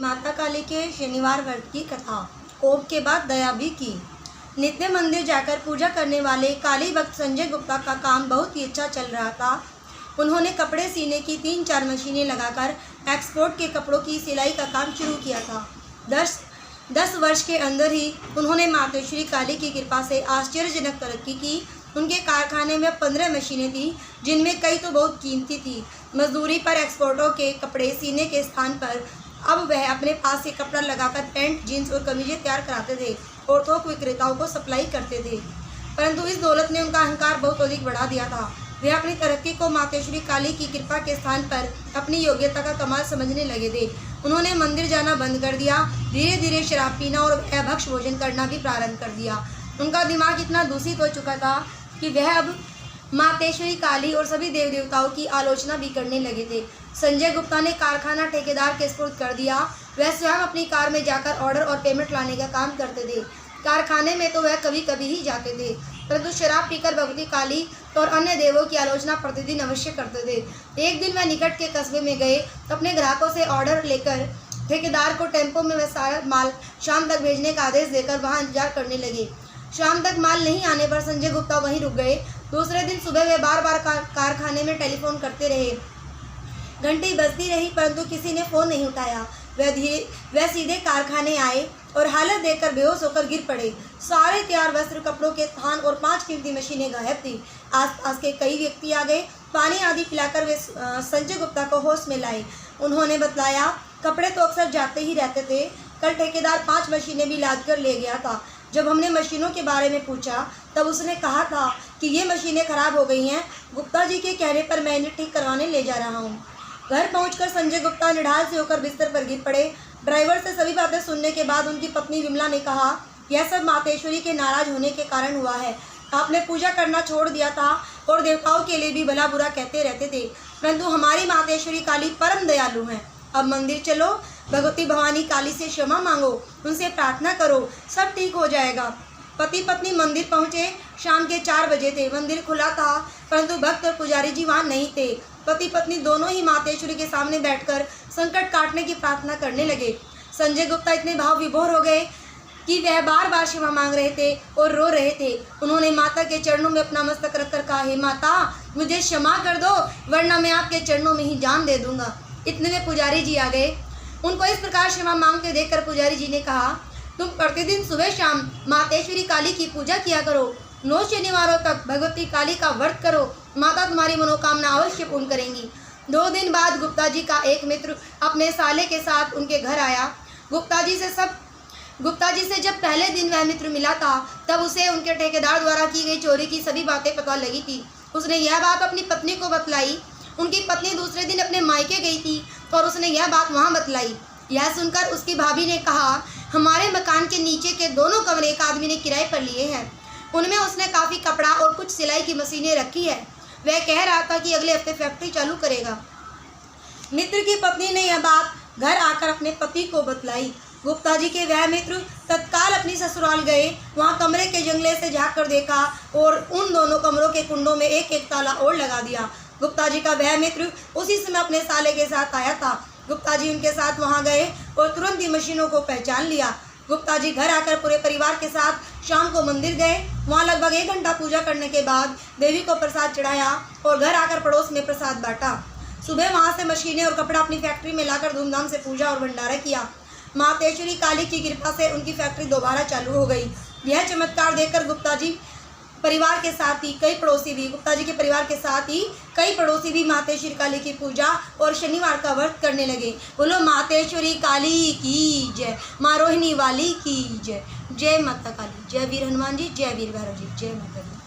माता काली के शनिवार व्रत की कथा। कोप के बाद दया भी की। नित्य मंदिर जाकर पूजा करने वाले काली भक्त संजय गुप्ता का काम बहुत ही अच्छा चल रहा था। उन्होंने कपड़े सीने की 3-4 मशीनें लगाकर एक्सपोर्ट के कपड़ों की सिलाई का काम शुरू किया था। 10 वर्ष के अंदर ही उन्होंने मातेश्वरी काली की कृपा से आश्चर्यजनक तरक्की की। उनके कारखाने में 15 मशीनें थीं, जिनमें कई तो बहुत कीमती थी। मजदूरी पर एक्सपोर्टों के कपड़े सीने के स्थान पर अब वह अपने पास से कपड़ा लगाकर पैंट, जीन्स और कमीजें तैयार कराते थे और थोक विक्रेताओं को सप्लाई करते थे। परंतु इस दौलत ने उनका अहंकार बहुत अधिक बढ़ा दिया था। वे अपनी तरक्की को मातेश्वरी काली की कृपा के स्थान पर अपनी योग्यता का कमाल समझने लगे थे। उन्होंने मंदिर जाना बंद कर दिया। धीरे धीरे शराब पीना और अभक्ष भोजन करना भी प्रारंभ कर दिया। उनका दिमाग इतना दूषित हो चुका था कि वह अब मातेश्वरी काली और सभी देव देवताओं की आलोचना भी करने लगे थे। संजय गुप्ता ने कारखाना ठेकेदार के सुपुर्द कर दिया। वह स्वयं अपनी कार में जाकर ऑर्डर और पेमेंट लाने का काम करते थे। कारखाने में तो वह कभी कभी ही जाते थे, परंतु शराब पीकर भगवती काली और अन्य देवों की आलोचना प्रतिदिन अवश्य करते थे। एक दिन वह निकट के कस्बे में गए तो अपने ग्राहकों से ऑर्डर लेकर ठेकेदार को टेम्पो में वह सारा माल शाम तक भेजने का आदेश देकर वहां इंतजार करने लगे। शाम तक माल नहीं आने पर संजय गुप्ता वहीं रुक गए। दूसरे दिन सुबह वे बार बार कारखाने में टेलीफोन करते रहे। घंटी बजती रही, परंतु किसी ने फ़ोन नहीं उठाया। वह सीधे कारखाने आए और हालत देखकर बेहोश होकर गिर पड़े। सारे तैयार वस्त्र, कपड़ों के थान और 5 कीमती मशीनें गायब थी। आसपास के कई व्यक्ति आ गए। पानी आदि पिलाकर वे संजय गुप्ता को होश में लाए। उन्होंने बतलाया, कपड़े तो अक्सर जाते ही रहते थे। कल ठेकेदार 5 मशीनें भी लाद कर ले गया था। जब हमने मशीनों के बारे में पूछा तब उसने कहा था कि ये मशीनें खराब हो गई हैं। गुप्ता जी के कहने पर मैं इन्हें ठीक करवाने ले जा रहा हूँ। घर पहुंचकर संजय गुप्ता निढाल से होकर बिस्तर पर गिर पड़े। ड्राइवर से सभी बातें सुनने के बाद उनकी पत्नी विमला ने कहा, यह सब मातेश्वरी के नाराज होने के कारण हुआ है। आपने पूजा करना छोड़ दिया था और देवताओं के लिए भी भला बुरा कहते रहते थे, परंतु हमारी मातेश्वरी काली परम दयालु हैं। अब मंदिर चलो, भगवती भवानी काली से क्षमा मांगो, उनसे प्रार्थना करो, सब ठीक हो जाएगा। पति पत्नी मंदिर पहुंचे। शाम के 4 बजे थे। मंदिर खुला था, परंतु भक्त और पुजारी जी वहां नहीं थे। पति पत्नी दोनों ही मातेश्वरी के सामने बैठकर संकट काटने की प्रार्थना करने लगे। संजय गुप्ता इतने भाव विभोर हो गए कि वह बार बार क्षमा मांग रहे थे और रो रहे थे। उन्होंने माता के चरणों में अपना मस्तक रखकर कहा, हे माता, मुझे क्षमा कर दो, वरना मैं आपके चरणों में ही जान दे दूंगा। इतने में पुजारी जी आ गए। उनको इस प्रकार क्षमा मांगते देखकर पुजारी जी ने कहा, तुम प्रतिदिन सुबह शाम मातेश्वरी काली की पूजा किया करो। 9 शनिवारों तक भगवती काली का व्रत करो, माता तुम्हारी मनोकामना अवश्य पूर्ण करेंगी। 2 दिन बाद गुप्ता जी का एक मित्र अपने साले के साथ उनके घर आया। गुप्ता जी से जब पहले दिन वह मित्र मिला था, तब उसे उनके ठेकेदार द्वारा की गई चोरी की सभी बातें पता लगी थी। उसने यह बात अपनी पत्नी को बतलाई। उनकी पत्नी दूसरे दिन अपने मायके गई थी और उसने यह बात वहां बतलाई। यह सुनकर उसकी भाभी ने कहा, हमारे मकान के नीचे के दोनों कमरे एक आदमी ने किराए पर लिए हैं। उनमें उसने काफ़ी कपड़ा और कुछ सिलाई की मशीनें रखी है। वह कह रहा था कि अगले हफ्ते फैक्ट्री चालू करेगा। मित्र की पत्नी ने यह बात घर आकर अपने पति को बतलाई। गुप्ता जी के वह मित्र तत्काल अपनी ससुराल गए। वहां कमरे के जंगले से झाँक कर देखा और उन दोनों कमरों के कुंडों में एक एक ताला और लगा दिया। गुप्ता जी का वह मित्र उसी समय अपने साले के साथ आया था। गुप्ता जी उनके साथ वहां गए और तुरंत ही मशीनों को पहचान लिया। गुप्ता जी घर आकर पूरे परिवार के साथ शाम को मंदिर गए। वहां लगभग 1 घंटा पूजा करने के बाद देवी को प्रसाद चढ़ाया और घर आकर पड़ोस में प्रसाद बांटा। सुबह वहां से मशीनें और कपड़ा अपनी फैक्ट्री में लाकर धूमधाम से पूजा और भंडारा किया। मातेश्वरी काली की कृपा से उनकी फैक्ट्री दोबारा चालू हो गई। यह चमत्कार देखकर गुप्ता जी के परिवार के साथ ही कई पड़ोसी भी मातेश्वरी काली की पूजा और शनिवार का व्रत करने लगे। बोलो मातेश्वरी काली की जय, माँ रोहिणी वाली की जय। जय माता काली, जय वीर हनुमान जी, जय वीर भैरव जी, जय माता दी।